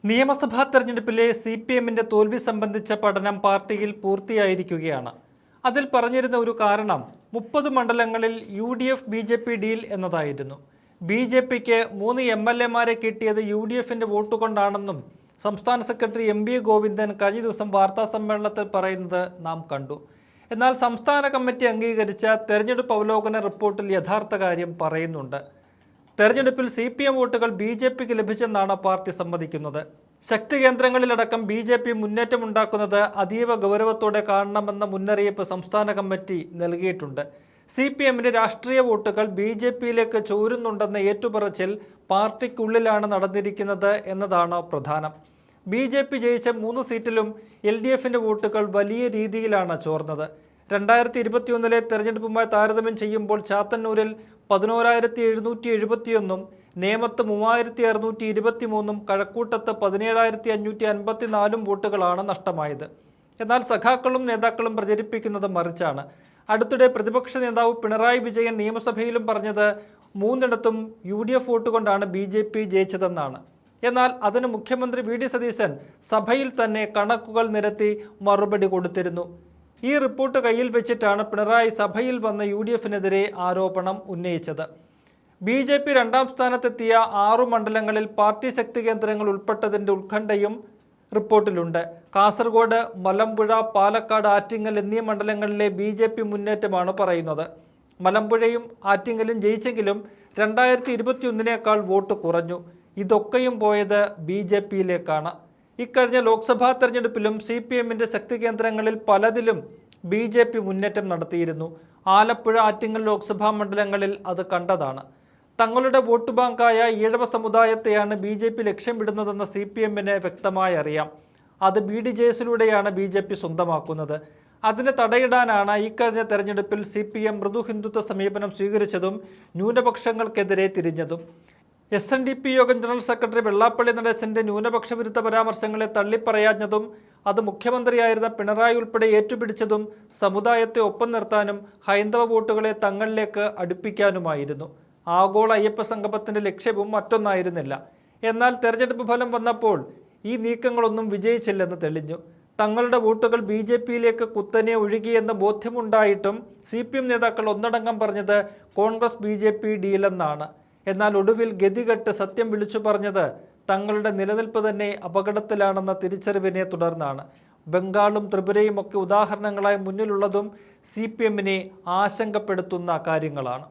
നിയമസഭാ തെരഞ്ഞെടുപ്പിലെ CPMന്റെ തോൽവി സംബന്ധിച്ച പഠനം പാർട്ടിയിൽ പൂർത്തിയായിരിക്കുകയാണ്. അതിൽ പറഞ്ഞിരുന്ന ഒരു കാരണം 30 മണ്ഡലങ്ങളിൽ UDF BJP ഡീൽ എന്നതായിരുന്നു. BJPക്ക് 3 MLAമാരെ കിട്ടിയത് UDFന്റെ വോട്ട് കൊണ്ടാണെന്നും സംസ്ഥാന സെക്രട്ടറി MB ഗോവിന്ദൻ കഴിഞ്ഞ ദിവസം വാർത്താ സമ്മേളനത്തിൽ പറയുന്നത് നാം കണ്ടു. എന്നാൽ സംസ്ഥാന കമ്മിറ്റി അംഗീകരിച്ച തെരഞ്ഞെടുപ്പ് അവലോകന റിപ്പോർട്ടിൽ യഥാർത്ഥ കാര്യം പറയുന്നുണ്ട്. തെരഞ്ഞെടുപ്പിൽ CPM വോട്ടുകൾ BJPക്ക് ലഭിച്ചെന്നാണ് പാർട്ടി സമ്മതിക്കുന്നത്. ശക്തി കേന്ദ്രങ്ങളിലടക്കം BJP മുന്നേറ്റമുണ്ടാക്കുന്നത് അതീവ ഗൗരവത്തോടെ കാണണമെന്ന മുന്നറിയിപ്പ് സംസ്ഥാന കമ്മിറ്റി നൽകിയിട്ടുണ്ട്. CPMന്റെ രാഷ്ട്രീയ വോട്ടുകൾ BJPയിലേക്ക് ചോരുന്നുണ്ടെന്ന ഏറ്റുപറച്ചിൽ പാർട്ടിക്കുള്ളിലാണ് നടന്നിരിക്കുന്നത് എന്നതാണ് പ്രധാനം. BJP ജയിച്ച 3 സീറ്റിലും LDFന്റെ വോട്ടുകൾ വലിയ രീതിയിലാണ് ചോർന്നത്. 2021 തെരഞ്ഞെടുപ്പുമായി താരതമ്യം ചെയ്യുമ്പോൾ ചാത്തന്നൂരിൽ 11,771, നേമത്ത് 3,623, കഴക്കൂട്ടത്ത് 17,554 വോട്ടുകളാണ് നഷ്ടമായത്. എന്നാൽ സഖാക്കളും നേതാക്കളും പ്രചരിപ്പിക്കുന്നത് മറിച്ചാണ്. അടുത്തിടെ പ്രതിപക്ഷ നേതാവ് പിണറായി വിജയൻ നിയമസഭയിലും പറഞ്ഞത് 3ഇടത്തും UDF വോട്ട് കൊണ്ടാണ് BJP ജയിച്ചതെന്നാണ്. എന്നാൽ അതിന് മുഖ്യമന്ത്രി VD സതീശൻ സഭയിൽ തന്നെ കണക്കുകൾ നിരത്തി മറുപടി കൊടുത്തിരുന്നു. ഈ റിപ്പോർട്ട് കയ്യിൽ വെച്ചിട്ടാണ് പിണറായി സഭയിൽ വന്ന UDFനെതിരെ ആരോപണം ഉന്നയിച്ചത്. BJP 2ാം സ്ഥാനത്തെത്തിയ 6 മണ്ഡലങ്ങളിൽ പാർട്ടി ശക്തി കേന്ദ്രങ്ങൾ ഉൾപ്പെട്ടതിൻ്റെ ഉത്കണ്ഠയും റിപ്പോർട്ടിലുണ്ട്. കാസർഗോഡ്, മലമ്പുഴ, പാലക്കാട്, ആറ്റിങ്ങൽ എന്നീ മണ്ഡലങ്ങളിലെ BJP മുന്നേറ്റമാണ് പറയുന്നത്. മലമ്പുഴയും ആറ്റിങ്ങലും ജയിച്ചെങ്കിലും 2021 വോട്ട് കുറഞ്ഞു. ഇതൊക്കെയും പോയത് BJPയിലേക്കാണ്. ഇക്കഴിഞ്ഞ ലോക്സഭാ തെരഞ്ഞെടുപ്പിലും CPMന്റെ ശക്തി കേന്ദ്രങ്ങളിൽ പലതിലും BJP മുന്നേറ്റം നടത്തിയിരുന്നു. ആലപ്പുഴ, ആറ്റിങ്ങൽ ലോക്സഭാ മണ്ഡലങ്ങളിൽ അത് കണ്ടതാണ്. തങ്ങളുടെ വോട്ട് ബാങ്കായ ഈഴവ സമുദായത്തെയാണ് BJP ലക്ഷ്യമിടുന്നതെന്ന് CPMന് വ്യക്തമായി അറിയാം. അത് BDJSലൂടെയാണ് BJP സ്വന്തമാക്കുന്നത്. അതിന് തടയിടാനാണ് ഇക്കഴിഞ്ഞ തെരഞ്ഞെടുപ്പിൽ CPM മൃദു ഹിന്ദുത്വ സമീപനം സ്വീകരിച്ചതും ന്യൂനപക്ഷങ്ങൾക്കെതിരെ തിരിഞ്ഞതും. SNDP യോഗം ജനറൽ സെക്രട്ടറി വെള്ളാപ്പള്ളി നടേശന്റെ ന്യൂനപക്ഷ വിരുദ്ധ പരാമർശങ്ങളെ തള്ളിപ്പറയാഞ്ഞതും അത് മുഖ്യമന്ത്രിയായിരുന്ന പിണറായി ഉൾപ്പെടെ ഏറ്റുപിടിച്ചതും സമുദായത്തെ ഒപ്പം നിർത്താനും ഹൈന്ദവ വോട്ടുകളെ തങ്ങളിലേക്ക് അടുപ്പിക്കാനുമായിരുന്നു. ആഗോള അയ്യപ്പ സംഗമത്തിന്റെ ലക്ഷ്യവും മറ്റൊന്നായിരുന്നില്ല. എന്നാൽ തെരഞ്ഞെടുപ്പ് ഫലം വന്നപ്പോൾ ഈ നീക്കങ്ങളൊന്നും വിജയിച്ചില്ലെന്ന് തെളിഞ്ഞു. തങ്ങളുടെ വോട്ടുകൾ BJPയിലേക്ക് കുത്തനെ ഒഴുകിയെന്ന ബോധ്യമുണ്ടായിട്ടും CPM നേതാക്കൾ ഒന്നടങ്കം പറഞ്ഞത് കോൺഗ്രസ് BJP ഡീലെന്നാണ്. എന്നാൽ ഒടുവിൽ ഗതികെട്ട് സത്യം വിളിച്ചു പറഞ്ഞത് തങ്ങളുടെ നിലനിൽപ്പ് തന്നെ അപകടത്തിലാണെന്ന തിരിച്ചറിവിനെ തുടർന്നാണ്. ബംഗാളും ത്രിപുരയും ഒക്കെ ഉദാഹരണങ്ങളായി മുന്നിലുള്ളതും CPMനെ ആശങ്കപ്പെടുത്തുന്ന കാര്യങ്ങളാണ്.